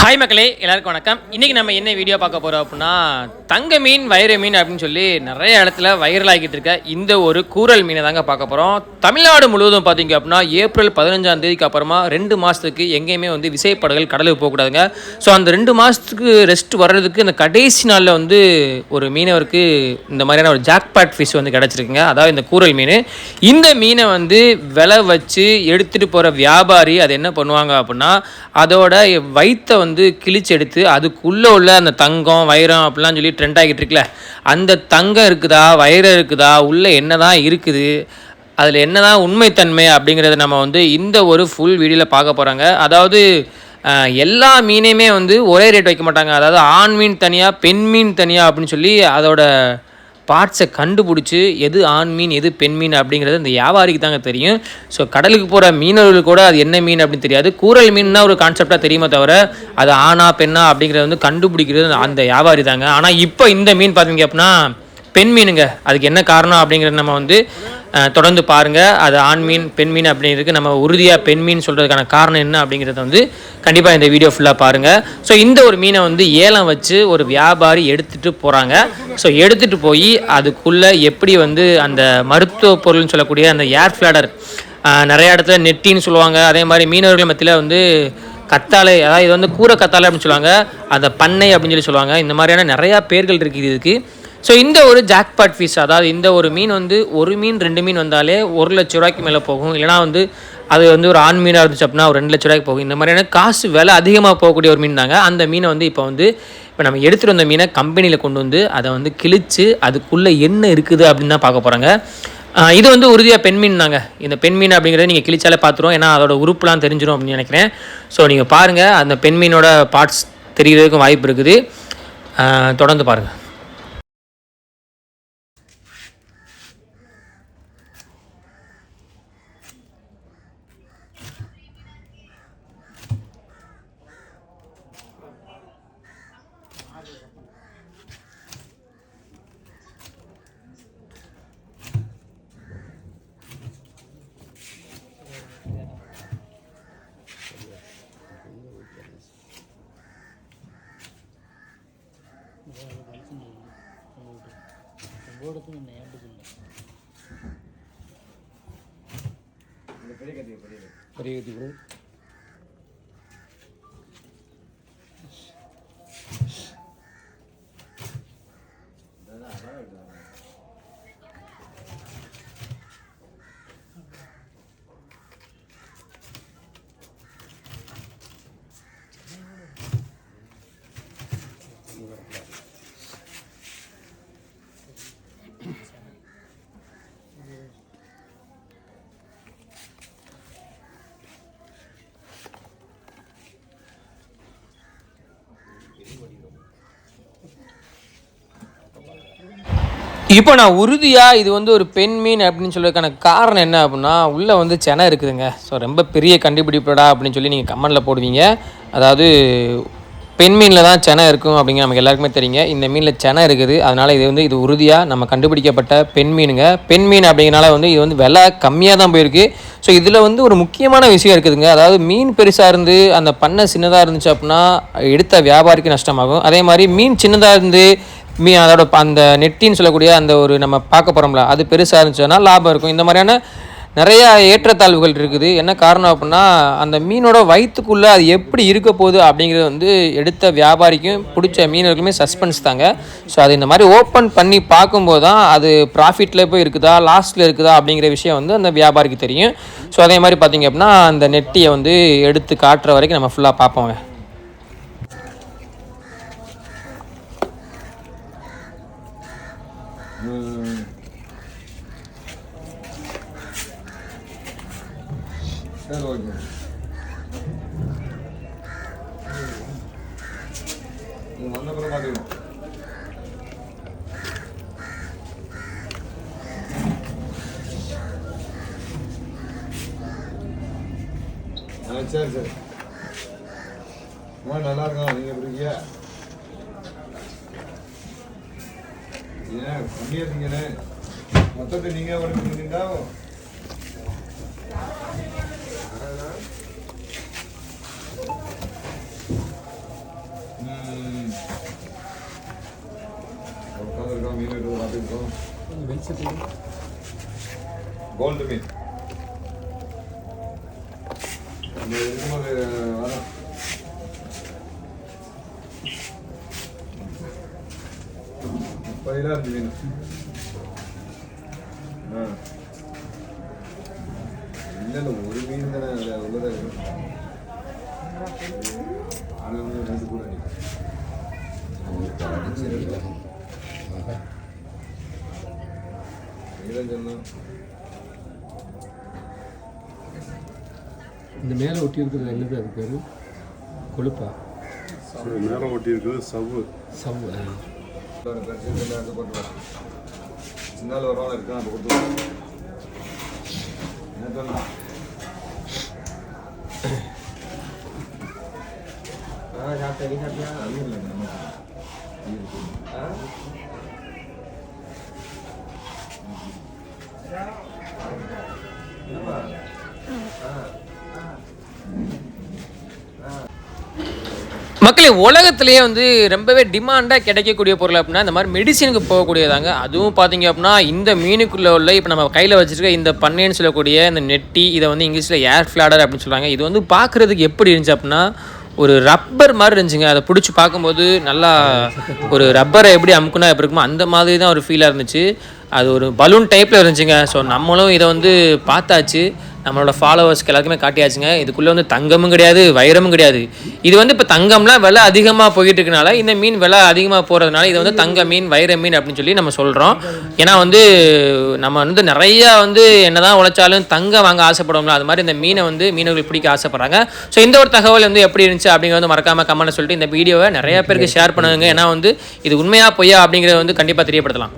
Hi மக்களே, எல்லாருக்கும் வணக்கம். இன்றைக்கி நம்ம என்ன வீடியோ பார்க்க போகிறோம் அப்படின்னா, தங்க மீன் வைர மீன் அப்படின்னு சொல்லி நிறைய இடத்துல வைரல் ஆகிட்டு இருக்க இந்த ஒரு கூரல் மீனை தாங்க பார்க்க போகிறோம். தமிழ்நாடு முழுவதும் பார்த்தீங்க அப்படின்னா ஏப்ரல் 15ஆம் தேதிக்கு அப்புறமா 2 மாதத்துக்கு எங்கேயுமே விசைப்படகுகள் கடலுக்கு போகக்கூடாதுங்க. ஸோ அந்த 2 மாதத்துக்கு ரெஸ்ட் வர்றதுக்கு இந்த கடைசி நாளில் ஒரு மீனவருக்கு இந்த மாதிரியான ஒரு ஜாக்பாட் ஃபிஷ் கிடச்சிருக்குங்க. அதாவது இந்த கூரல் மீன். இந்த மீனை விலை வச்சு எடுத்துகிட்டு போகிற வியாபாரி அது என்ன பண்ணுவாங்க அப்படின்னா, அதோட வயிற்றை கிழிச்சு எடுத்து அதுக்குள்ளே உள்ள அந்த தங்கம் வைரம் அப்படிலாம் சொல்லி ட்ரெண்ட் ஆகிட்டு இருக்குல்ல, அந்த தங்கம் இருக்குதா வைரம் இருக்குதா உள்ளே என்ன தான் இருக்குது, அதில் என்ன தான் உண்மைத்தன்மை அப்படிங்கிறத நம்ம இந்த ஒரு ஃபுல் வீடியோவில் பார்க்க போகிறாங்க. அதாவது எல்லா மீனையுமே ஒரே ரேட் வைக்க மாட்டாங்க. அதாவது ஆண் மீன் தனியாக பெண் மீன் தனியாக அப்படின்னு சொல்லி அதோட பார்ட்ஸை கண்டுபிடிச்சி எது ஆண் மீன் எது பெண் மீன் அப்படிங்கிறது அந்த வியாபாரிக்கு தாங்க தெரியும். ஸோ கடலுக்கு போகிற மீனவர்களுக்கு கூட அது என்ன மீன் அப்படின்னு தெரியாது. கூரல் மீன்னா ஒரு கான்செப்டாக தெரியுமே தவிர அது ஆணா பெண்ணா அப்படிங்கிறத கண்டுபிடிக்கிறது அந்த வியாபாரி தாங்க. ஆனால் இப்போ இந்த மீன் பார்த்தீங்க அப்படின்னா பெண் மீனுங்க. அதுக்கு என்ன காரணம் அப்படிங்கிறத நம்ம தொடர்ந்து பாருங்கள். அது ஆண் மீன் பெண் மீன் அப்படிங்கிறதுக்கு நம்ம உறுதியாக பெண் மீன் சொல்கிறதுக்கான காரணம் என்ன அப்படிங்கிறத கண்டிப்பாக இந்த வீடியோ ஃபுல்லாக பாருங்கள். ஸோ இந்த ஒரு மீனை ஏலம் வச்சு ஒரு வியாபாரி எடுத்துகிட்டு போகிறாங்க. ஸோ எடுத்துகிட்டு போய் அதுக்குள்ளே எப்படி அந்த மருத்துவ பொருள்னு சொல்லக்கூடிய அந்த ஏர் ஃப்ளாடர், நிறைய இடத்துல நெட்டின்னு சொல்லுவாங்க. அதே மாதிரி மீனவர்கள் மத்தியில் கத்தாழை, அதாவது இது கூரை கத்தாழை அப்படின்னு சொல்லுவாங்க, அந்த பண்ணை அப்படின்னு சொல்லுவாங்க. இந்த மாதிரியான நிறையா பேர்கள் இருக்குது இதுக்கு. ஸோ இந்த ஒரு ஜாக்பாட் ஃபிஷ், அதாவது இந்த ஒரு மீன் ஒரு மீன் 2 மீன் வந்தாலே 1 லட்ச ரூபாய்க்கு மேலே போகும். இல்லைனா அது ஒரு ஆண் மீனாக இருந்துச்சு அப்படின்னா ஒரு 2 லட்ச ரூபாய்க்கு போகும். இந்த மாதிரியான காசு விலை அதிகமாக போகக்கூடிய ஒரு மீன் தாங்க. அந்த மீனை இப்போ நம்ம எடுத்துகிட்டு வந்த மீனை கம்பெனியில் கொண்டு அதை கிழித்து அதுக்குள்ளே என்ன இருக்குது அப்படின்னு தான் பார்க்க போகிறாங்க. இது உறுதியாக பெண் மீன் தாங்க. இந்த பெண் மீன் அப்படிங்கிறத நீங்கள் கிழிச்சாலே பார்த்துருவோம். ஏன்னா அதோட உறுப்புலாம் தெரிஞ்சிடும் அப்படின்னு நினைக்கிறேன். ஸோ நீங்கள் பாருங்கள், அந்த பெண் மீனோட பார்ட்ஸ் தெரிகிறதுக்கும் வாய்ப்பு இருக்குது. தொடர்ந்து பாருங்கள். பெரிய கத்தி கூட இப்போ நான் உறுதியாக இது ஒரு பெண் மீன் அப்படின்னு சொல்கிறதுக்கான காரணம் என்ன அப்படின்னா, உள்ளே செனை இருக்குதுங்க. ஸோ ரொம்ப பெரிய கண்டுபிடிப்படா அப்படின்னு சொல்லி நீங்கள் கமெண்டில் போடுவீங்க. அதாவது பெண் மீனில் தான் செனை இருக்கும் அப்படிங்கிற நமக்கு எல்லாருக்குமே தெரியுங்க. இந்த மீனில் செனை இருக்குது. அதனால் இது உறுதியாக நம்ம கண்டுபிடிக்கப்பட்ட பெண் மீனுங்க. பெண் மீன் அப்படிங்கிறனால இது விலை கம்மியாக தான் போயிருக்கு. ஸோ இதில் ஒரு முக்கியமான விஷயம் இருக்குதுங்க. அதாவது மீன் பெருசாக இருந்து அந்த பண்ணை சின்னதாக இருந்துச்சு அப்படின்னா எடுத்த வியாபாரிக்கு நஷ்டமாகும். அதே மாதிரி மீன் சின்னதாக இருந்து அதோட அந்த நெட்டின்னு சொல்லக்கூடிய அந்த ஒரு நம்ம பார்க்க போகிறோம்ல, அது பெருசாக இருந்துச்சுன்னா லாபம் இருக்கும். இந்த மாதிரியான நிறையா ஏற்றத்தாழ்வுகள் இருக்குது. என்ன காரணம் அப்படின்னா, அந்த மீனோட வயிற்றுக்குள்ளே அது எப்படி இருக்க போகுது அப்படிங்கிறது எடுத்த வியாபாரிக்கும் பிடிச்ச மீனவர்களுமே சஸ்பென்ஸ் தாங்க. ஸோ அது இந்த மாதிரி ஓப்பன் பண்ணி பார்க்கும்போது தான் அது ப்ராஃபிட்டில் போய் இருக்குதா லாஸ்ட்டில் இருக்குதா அப்படிங்கிற விஷயம் அந்த வியாபாரிக்கு தெரியும். ஸோ அதே மாதிரி பார்த்திங்க அப்படின்னா அந்த நெட்டியை எடுத்து காட்டுற வரைக்கும் நம்ம ஃபுல்லாக பார்ப்போங்க. சரி, ஓகே. வந்தப்பறம் பார்த்துக்கணும். சரி சரி, நல்லா இருக்கும். நீங்கள் எப்படி இருக்கீங்க? ஏன் கம்மியாக இருக்கீங்கண்ணே? மொத்தத்தை நீங்கள் வளர்க்குறீங்களா? கோல்டு மீன் பதிலாறு மீன் இல்லை ஒரு மீன் தானே அதில் உள்ளதாக அது வந்து கூட இந்த மேலே ஒட்டி இருக்கிறது என்னது அது பேர் கொழுப்பா மேலே ஒட்டி இருக்குது சவ்வு சவ்வு சின்ன வரவாங்க இருக்கா அப்போ கொடுத்து சாப்பிட்டா அது இல்லை மக்களே உலகத்திலேயே வந்து ரொம்பவே டிமாண்டாக கிடைக்கக்கூடிய பொருள் அப்படின்னா இந்த மாதிரி மெடிசினுக்கு போகக்கூடியதாங்க. அதுவும் பார்த்தீங்க அப்படின்னா இந்த மீனுக்குள்ளே உள்ள இப்போ நம்ம கையில் வச்சுருக்க இந்த பண்ணைன்னு சொல்லக்கூடிய இந்த நெட்டி, இதை வந்து இங்கிலீஷில் ஏர் ஃப்ளாடர் அப்படின்னு சொல்லுவாங்க. இது வந்து பார்க்குறதுக்கு எப்படி இருந்துச்சு அப்படின்னா ஒரு ரப்பர் மாதிரி இருந்துச்சுங்க. அதை பிடிச்சி பார்க்கும்போது நல்லா ஒரு ரப்பரை எப்படி அமுக்குனா எப்படி இருக்குமோ அந்த மாதிரி தான் ஒரு ஃபீலாக இருந்துச்சு. அது ஒரு பலூன் டைப்பில் இருந்துச்சுங்க. ஸோ நம்மளும் இதை வந்து பார்த்தாச்சு, நம்மளோட ஃபாலோவர்ஸ்க்கு எல்லாருக்குமே காட்டியாச்சுங்க. இதுக்குள்ளே வந்து தங்கமும் கிடையாது, வைரமும் கிடையாது. இது வந்து இப்போ தங்கம்லாம் விலை அதிகமாக போயிட்டு இருக்கனால இந்த மீன் விலை அதிகமாக போகிறதுனால இதை வந்து தங்க மீன், வைர மீன் அப்படின்னு சொல்லி நம்ம சொல்கிறோம். ஏன்னா வந்து நம்ம வந்து நிறையா வந்து என்னதான் உழைச்சாலும் தங்கம் வாங்க ஆசைப்படுவோம்ல, அது மாதிரி இந்த மீனை வந்து மீனவர்கள் பிடிக்க ஆசைப்படுறாங்க. ஸோ இந்த ஒரு தகவல் வந்து எப்படி இருந்துச்சு அப்படிங்கிறத வந்து மறக்காமல் கமெண்ட்ல சொல்லிட்டு இந்த வீடியோவை நிறைய பேருக்கு ஷேர் பண்ணுங்க. ஏன்னா வந்து இது உண்மையாக பொய்யா அப்படிங்கிறத வந்து கண்டிப்பாக தெரியப்படுத்தலாம்.